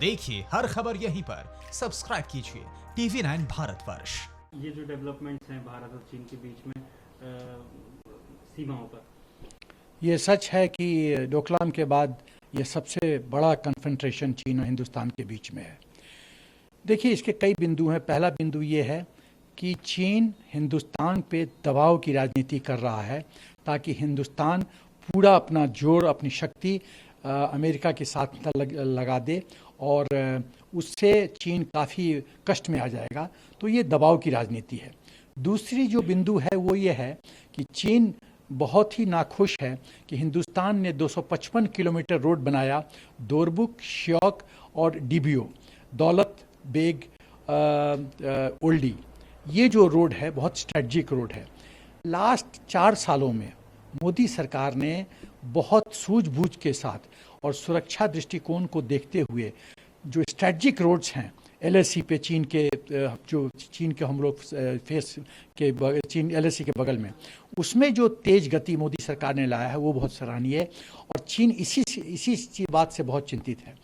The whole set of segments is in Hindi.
देखिए हर खबर यहीं पर, सब्सक्राइब कीजिए TV9 भारतवर्ष। ये जो डेवलपमेंट्स हैं भारत और चीन के बीच में सीमाओं पर, ये सच है कि डोकलाम के बाद ये सबसे बड़ा कन्फ्रंटेशन चीन और हिंदुस्तान के बीच में है। देखिए, इसके कई बिंदु हैं। पहला बिंदु ये है कि चीन हिंदुस्तान पे दबाव की राजनीति कर रहा है ताकि हिंदुस्तान पूरा अपना जोर, अपनी शक्ति अमेरिका के साथ लगा दे और उससे चीन काफ़ी कष्ट में आ जाएगा। तो ये दबाव की राजनीति है। दूसरी जो बिंदु है वो ये है कि चीन बहुत ही नाखुश है कि हिंदुस्तान ने 255 किलोमीटर रोड बनाया, दोरबुक, श्योक और डीबीओ, दौलत बेग ओल्डी। ये जो रोड है बहुत स्ट्रेटजिक रोड है। लास्ट 4 सालों में मोदी सरकार ने बहुत सूझबूझ के साथ और सुरक्षा दृष्टिकोण को देखते हुए जो स्ट्रेटजिक रोड्स हैं LAC पे, चीन के हम लोग फेस के चीन LAC के बगल में, उसमें जो तेज गति मोदी सरकार ने लाया है वो बहुत सराहनीय है और चीन इसी बात से बहुत चिंतित है।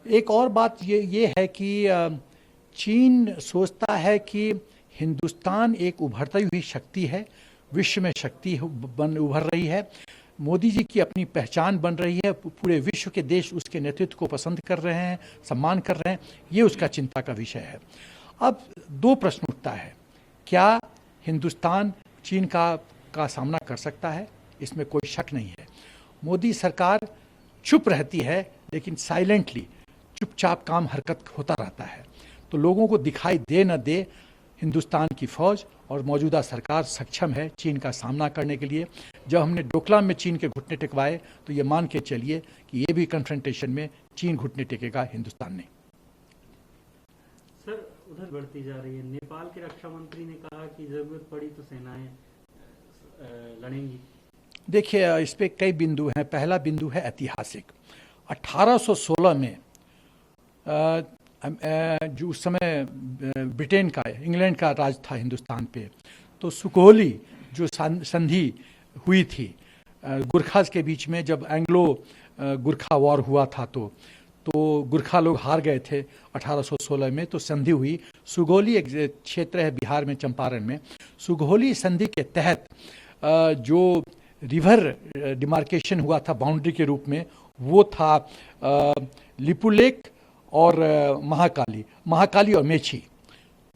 एक और बात ये है कि चीन सोचता है कि हिंदुस्तान एक उभरती हुई शक्ति है, विश्व में शक्ति उभर रही है, मोदी जी की अपनी पहचान बन रही है, पूरे विश्व के देश उसके नेतृत्व को पसंद कर रहे हैं, सम्मान कर रहे हैं। ये उसका चिंता का विषय है। अब 2 प्रश्न उठता है, क्या हिंदुस्तान चीन का सामना कर सकता है? इसमें कोई शक नहीं है। मोदी सरकार चुप रहती है लेकिन साइलेंटली, चुपचाप काम हरकत होता रहता है। तो लोगों को दिखाई दे न दे, हिंदुस्तान की फौज और मौजूदा सरकार सक्षम है चीन का सामना करने के लिए। जब हमने डोकलाम में चीन के घुटने टिकवाए तो ये मान के चलिए कि ये भी कन्फ्रंटेशन में चीन घुटने टेकेगा, हिंदुस्तान नहीं। सर, उधर बढ़ती जा रही है। नेपाल के रक्षा मंत्री ने कहा कि जरूरत पड़ी तो सेनाएं लड़ेंगी। देखिए, इस पे कई बिंदु हैं। पहला बिंदु है ऐतिहासिक। 1816 में जो उस समय ब्रिटेन का, इंग्लैंड का राज था हिंदुस्तान पे, तो सुकोली जो संधि हुई थी गुरखास के बीच में, जब एंग्लो गुरखा वॉर हुआ था तो गुरखा लोग हार गए थे 1816 में, तो संधि हुई। सुगौली एक क्षेत्र है बिहार में, चंपारण में। सुगौली संधि के तहत जो रिवर डिमार्केशन हुआ था बाउंड्री के रूप में, वो था लिपुलेक और महाकाली और मेची।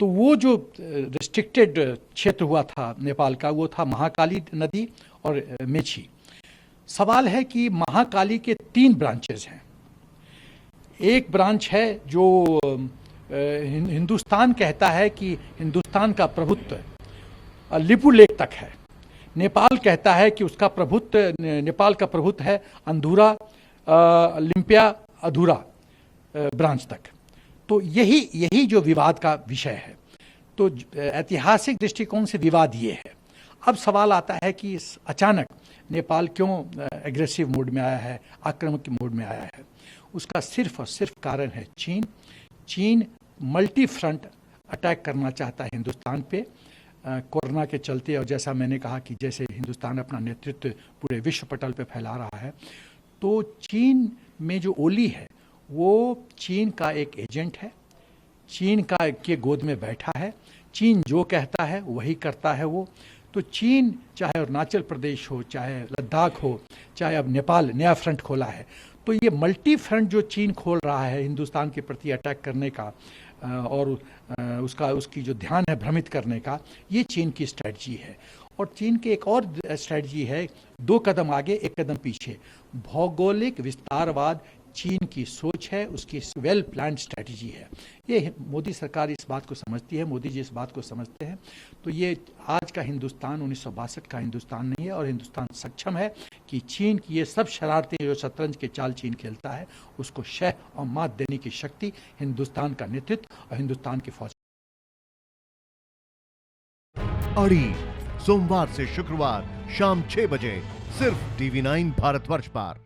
तो वो जो रिस्ट्रिक्टेड क्षेत्र हुआ था नेपाल का, वो था महाकाली नदी और मेची। सवाल है कि महाकाली के 3 ब्रांचेज हैं। एक ब्रांच है जो हिंदुस्तान कहता है कि हिंदुस्तान का प्रभुत्व लिपुलेक तक है। नेपाल कहता है कि उसका प्रभुत्व, नेपाल का प्रभुत्व है अंधूरा लिम्पिया अधूरा ब्रांच तक। तो यही जो विवाद का विषय है। तो ऐतिहासिक दृष्टिकोण से विवाद ये है। अब सवाल आता है कि अचानक नेपाल क्यों एग्रेसिव मोड में आया है, आक्रामक मोड में आया है? उसका सिर्फ और सिर्फ कारण है चीन मल्टी फ्रंट अटैक करना चाहता है हिंदुस्तान पे कोरोना के चलते। और जैसा मैंने कहा कि जैसे हिंदुस्तान अपना नेतृत्व पूरे विश्व पटल पे फैला रहा है, तो चीन में जो ओली है वो चीन का एक एजेंट है, चीन के गोद में बैठा है। चीन जो कहता है वही करता है वो। तो चीन चाहे अरुणाचल प्रदेश हो, चाहे लद्दाख हो, चाहे अब नेपाल नया फ्रंट खोला है, तो ये मल्टी फ्रंट जो चीन खोल रहा है हिंदुस्तान के प्रति अटैक करने का और उसकी जो ध्यान है भ्रमित करने का, ये चीन की स्ट्रेटजी है। और चीन की एक और स्ट्रेटजी है, 2 कदम आगे 1 कदम पीछे। भौगोलिक विस्तारवाद चीन की सोच है, उसकी वेल प्लान्ड स्ट्रेटजी है। ये मोदी सरकार इस बात को समझती है, मोदी जी इस बात को समझते हैं। तो ये आज का हिंदुस्तान 1962 का हिंदुस्तान नहीं है और हिंदुस्तान सक्षम है कि चीन की ये सब शरारतें, जो शतरंज के चाल चीन खेलता है, उसको शह और मात देने की शक्ति हिंदुस्तान का नेतृत्व और हिंदुस्तान की फौज। अड़ी सोमवार से शुक्रवार शाम 6 बजे सिर्फ TV9 भारतवर्ष पर।